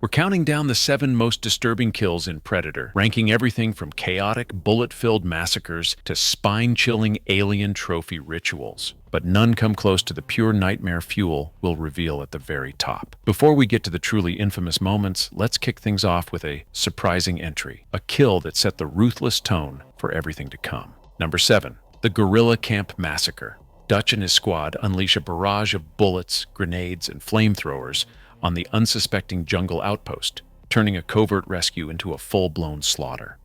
We're counting down the 7 most disturbing kills in Predator, ranking everything from chaotic, bullet-filled massacres to spine-chilling alien trophy rituals. But none come close to the pure nightmare fuel we'll reveal at the very top. Before we get to the truly infamous moments, let's kick things off with a surprising entry, a kill that set the ruthless tone for everything to come. Number 7. The Guerrilla Camp Massacre. Dutch and his squad unleash a barrage of bullets, grenades, and flamethrowers on the unsuspecting jungle outpost, turning a covert rescue into a full-blown slaughter.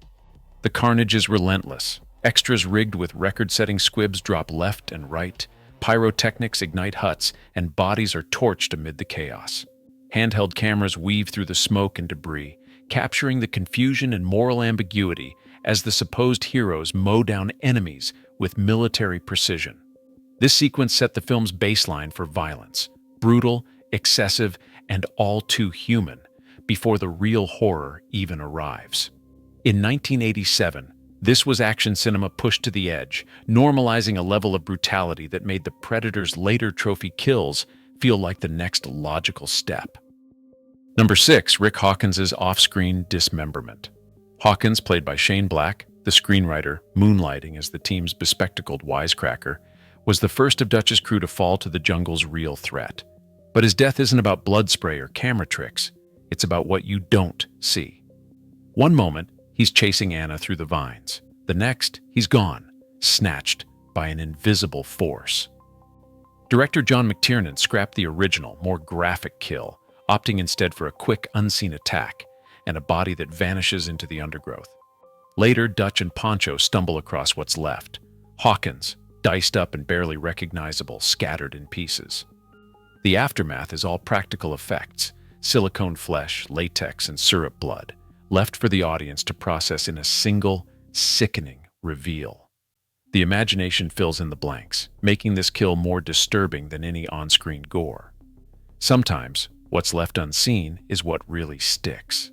The carnage is relentless. Extras rigged with record-setting squibs drop left and right, pyrotechnics ignite huts, and bodies are torched amid the chaos. Handheld cameras weave through the smoke and debris, capturing the confusion and moral ambiguity as the supposed heroes mow down enemies with military precision. This sequence set the film's baseline for violence, brutal, excessive, and all too human, before the real horror even arrives. In 1987, this was action cinema pushed to the edge, normalizing a level of brutality that made the Predator's later trophy kills feel like the next logical step. Number 6. Rick Hawkins's off-screen dismemberment. Hawkins, played by Shane Black, the screenwriter moonlighting as the team's bespectacled wisecracker, was the first of Dutch's crew to fall to the jungle's real threat. But his death isn't about blood spray or camera tricks. It's about what you don't see. One moment, he's chasing Anna through the vines. The next, he's gone, snatched by an invisible force. Director John McTiernan scrapped the original, more graphic kill, opting instead for a quick, unseen attack and a body that vanishes into the undergrowth. Later, Dutch and Poncho stumble across what's left. Hawkins, diced up and barely recognizable, scattered in pieces. The aftermath is all practical effects, silicone flesh, latex, and syrup blood, left for the audience to process in a single, sickening reveal. The imagination fills in the blanks, making this kill more disturbing than any on-screen gore. Sometimes, what's left unseen is what really sticks.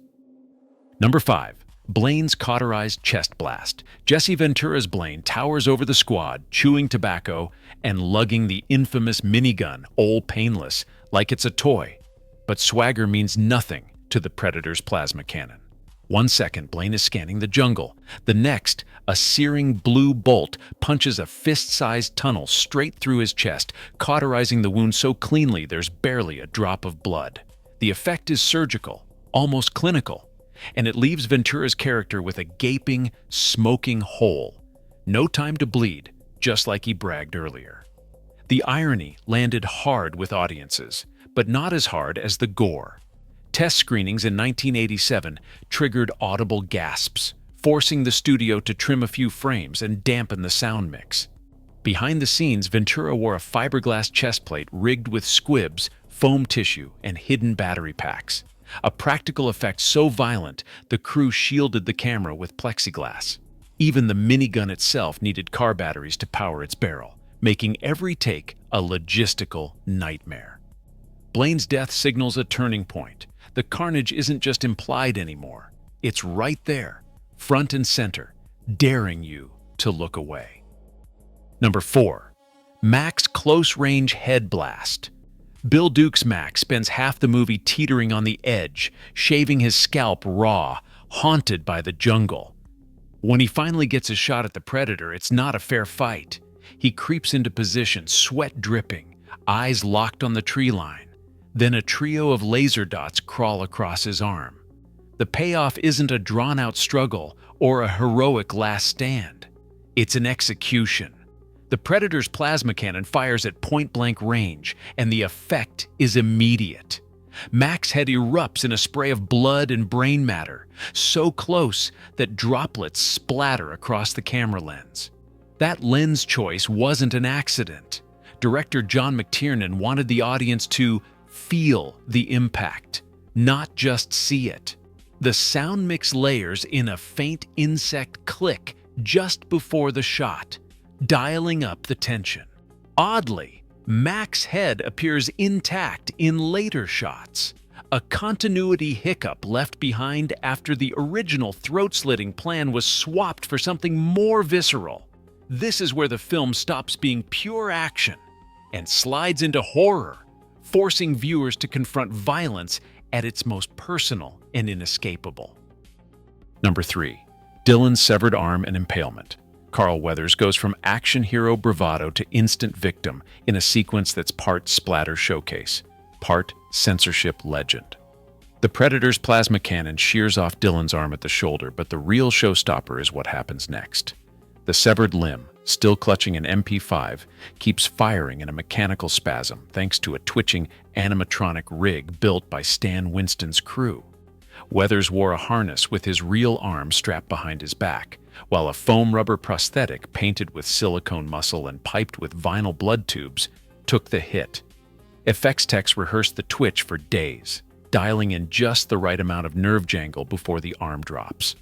Number 5. Blaine's cauterized chest blast. Jesse Ventura's Blaine towers over the squad, chewing tobacco and lugging the infamous minigun, Ol' Painless, like it's a toy. But swagger means nothing to the Predator's plasma cannon. One second, Blaine is scanning the jungle. The next, a searing blue bolt punches a fist-sized tunnel straight through his chest, cauterizing the wound so cleanly there's barely a drop of blood. The effect is surgical, almost clinical, and it leaves Ventura's character with a gaping, smoking hole. No time to bleed, just like he bragged earlier. The irony landed hard with audiences, but not as hard as the gore. Test screenings in 1987 triggered audible gasps, forcing the studio to trim a few frames and dampen the sound mix. Behind the scenes, Ventura wore a fiberglass chest plate rigged with squibs, foam tissue, and hidden battery packs. A practical effect so violent, the crew shielded the camera with plexiglass. Even the minigun itself needed car batteries to power its barrel, making every take a logistical nightmare. Blaine's death signals a turning point. The carnage isn't just implied anymore. It's right there, front and center, daring you to look away. Number 4. Mac's close-range head blast. Bill Duke's Mac spends half the movie teetering on the edge, shaving his scalp raw, haunted by the jungle. When he finally gets a shot at the Predator, it's not a fair fight. He creeps into position, sweat dripping, eyes locked on the tree line. Then a trio of laser dots crawl across his arm. The payoff isn't a drawn-out struggle or a heroic last stand. It's an execution. The Predator's plasma cannon fires at point-blank range, and the effect is immediate. Mac's head erupts in a spray of blood and brain matter, so close that droplets splatter across the camera lens. That lens choice wasn't an accident. Director John McTiernan wanted the audience to feel the impact, not just see it. The sound mix layers in a faint insect click just before the shot, dialing up the tension. Oddly, Mac's head appears intact in later shots, a continuity hiccup left behind after the original throat-slitting plan was swapped for something more visceral. This is where the film stops being pure action and slides into horror, forcing viewers to confront violence at its most personal and inescapable. Number 3. Dylan's severed arm and impalement. Carl Weathers goes from action hero bravado to instant victim in a sequence that's part splatter showcase, part censorship legend. The Predator's plasma cannon shears off Dylan's arm at the shoulder, but the real showstopper is what happens next. The severed limb, still clutching an MP5, keeps firing in a mechanical spasm thanks to a twitching animatronic rig built by Stan Winston's crew. Weathers wore a harness with his real arm strapped behind his back, while a foam rubber prosthetic painted with silicone muscle and piped with vinyl blood tubes took the hit. Effects techs rehearsed the twitch for days, dialing in just the right amount of nerve jangle before the arm drops.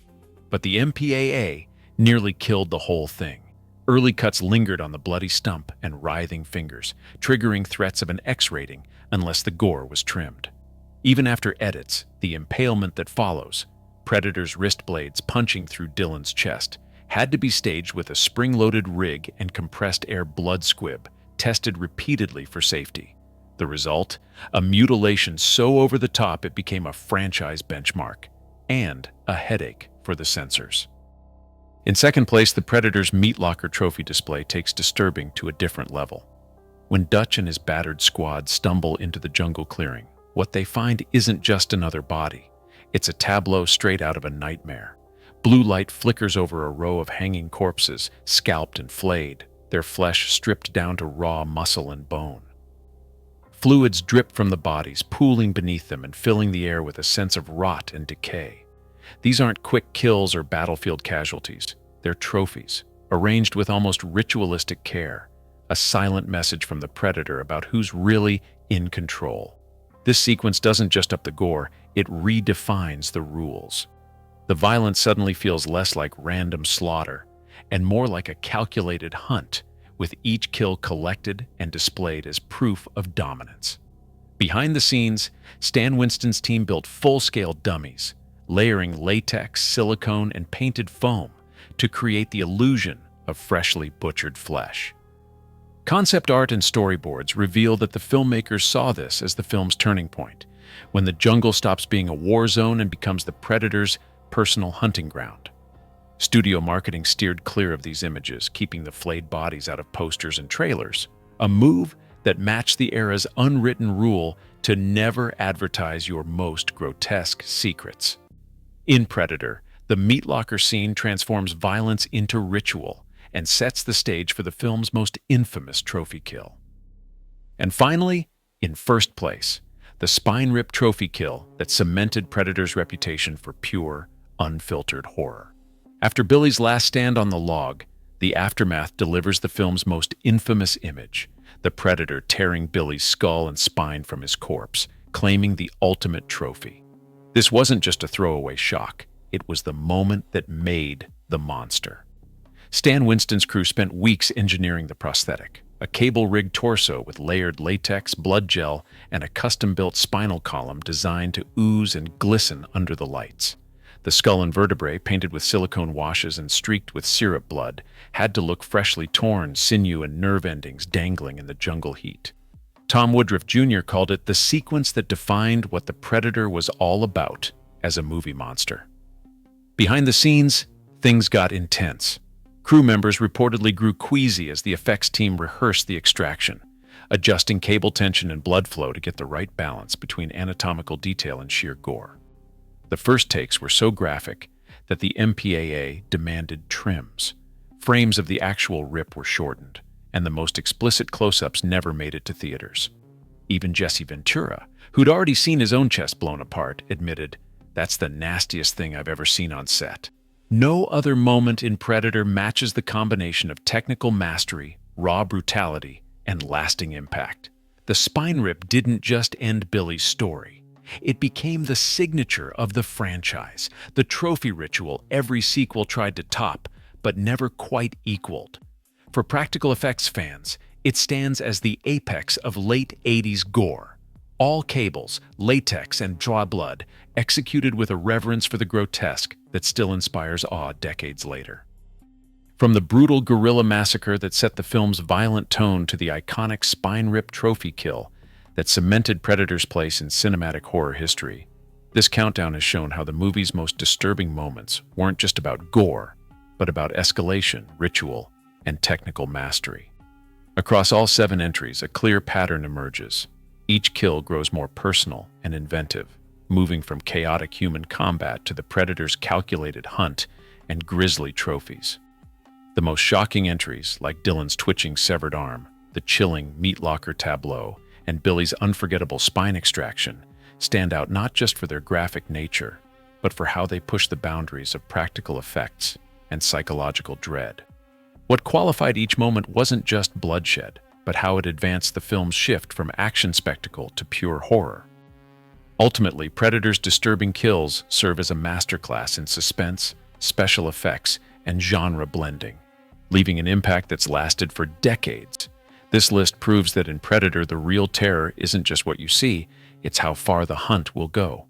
But the MPAA nearly killed the whole thing. Early cuts lingered on the bloody stump and writhing fingers, triggering threats of an X rating unless the gore was trimmed. Even after edits, the impalement that follows, Predator's wrist blades punching through Dylan's chest, had to be staged with a spring-loaded rig and compressed air blood squib, tested repeatedly for safety. The result? A mutilation so over the top it became a franchise benchmark, and a headache for the censors. In second place, the Predator's Meat Locker trophy display takes disturbing to a different level. When Dutch and his battered squad stumble into the jungle clearing, what they find isn't just another body. It's a tableau straight out of a nightmare. Blue light flickers over a row of hanging corpses, scalped and flayed, their flesh stripped down to raw muscle and bone. Fluids drip from the bodies, pooling beneath them and filling the air with a sense of rot and decay. These aren't quick kills or battlefield casualties. They're trophies, arranged with almost ritualistic care, a silent message from the Predator about who's really in control. This sequence doesn't just up the gore, it redefines the rules. The violence suddenly feels less like random slaughter and more like a calculated hunt, with each kill collected and displayed as proof of dominance. Behind the scenes, Stan Winston's team built full-scale dummies, layering latex, silicone, and painted foam to create the illusion of freshly butchered flesh. Concept art and storyboards reveal that the filmmakers saw this as the film's turning point, when the jungle stops being a war zone and becomes the Predator's personal hunting ground. Studio marketing steered clear of these images, keeping the flayed bodies out of posters and trailers, a move that matched the era's unwritten rule to never advertise your most grotesque secrets. In Predator, the Meat Locker scene transforms violence into ritual and sets the stage for the film's most infamous trophy kill. And finally, in first place, the spine-rip trophy kill that cemented Predator's reputation for pure, unfiltered horror. After Billy's last stand on the log, the aftermath delivers the film's most infamous image, the Predator tearing Billy's skull and spine from his corpse, claiming the ultimate trophy. This wasn't just a throwaway shock, it was the moment that made the monster. Stan Winston's crew spent weeks engineering the prosthetic, a cable-rigged torso with layered latex, blood gel, and a custom-built spinal column designed to ooze and glisten under the lights. The skull and vertebrae, painted with silicone washes and streaked with syrup blood, had to look freshly torn, sinew and nerve endings dangling in the jungle heat. Tom Woodruff Jr. called it the sequence that defined what the Predator was all about as a movie monster. Behind the scenes, things got intense. Crew members reportedly grew queasy as the effects team rehearsed the extraction, adjusting cable tension and blood flow to get the right balance between anatomical detail and sheer gore. The first takes were so graphic that the MPAA demanded trims. Frames of the actual rip were shortened, and the most explicit close-ups never made it to theaters. Even Jesse Ventura, who'd already seen his own chest blown apart, admitted, "That's the nastiest thing I've ever seen on set." No other moment in Predator matches the combination of technical mastery, raw brutality, and lasting impact. The spine rip didn't just end Billy's story. It became the signature of the franchise, the trophy ritual every sequel tried to top, but never quite equaled. For practical effects fans, it stands as the apex of late 80s gore. All cables, latex, and draw blood, executed with a reverence for the grotesque that still inspires awe decades later. From the brutal guerrilla massacre that set the film's violent tone to the iconic spine-rip trophy kill, that cemented Predator's place in cinematic horror history. This countdown has shown how the movie's most disturbing moments weren't just about gore, but about escalation, ritual, and technical mastery. Across all 7 entries, a clear pattern emerges. Each kill grows more personal and inventive, moving from chaotic human combat to the Predator's calculated hunt and grisly trophies. The most shocking entries, like Dylan's twitching severed arm, the chilling meat locker tableau, and Billy's unforgettable spine extraction, stand out not just for their graphic nature, but for how they push the boundaries of practical effects and psychological dread. What qualified each moment wasn't just bloodshed, but how it advanced the film's shift from action spectacle to pure horror. Ultimately, Predator's disturbing kills serve as a masterclass in suspense, special effects, and genre blending, leaving an impact that's lasted for decades. This list proves that in Predator, the real terror isn't just what you see, it's how far the hunt will go.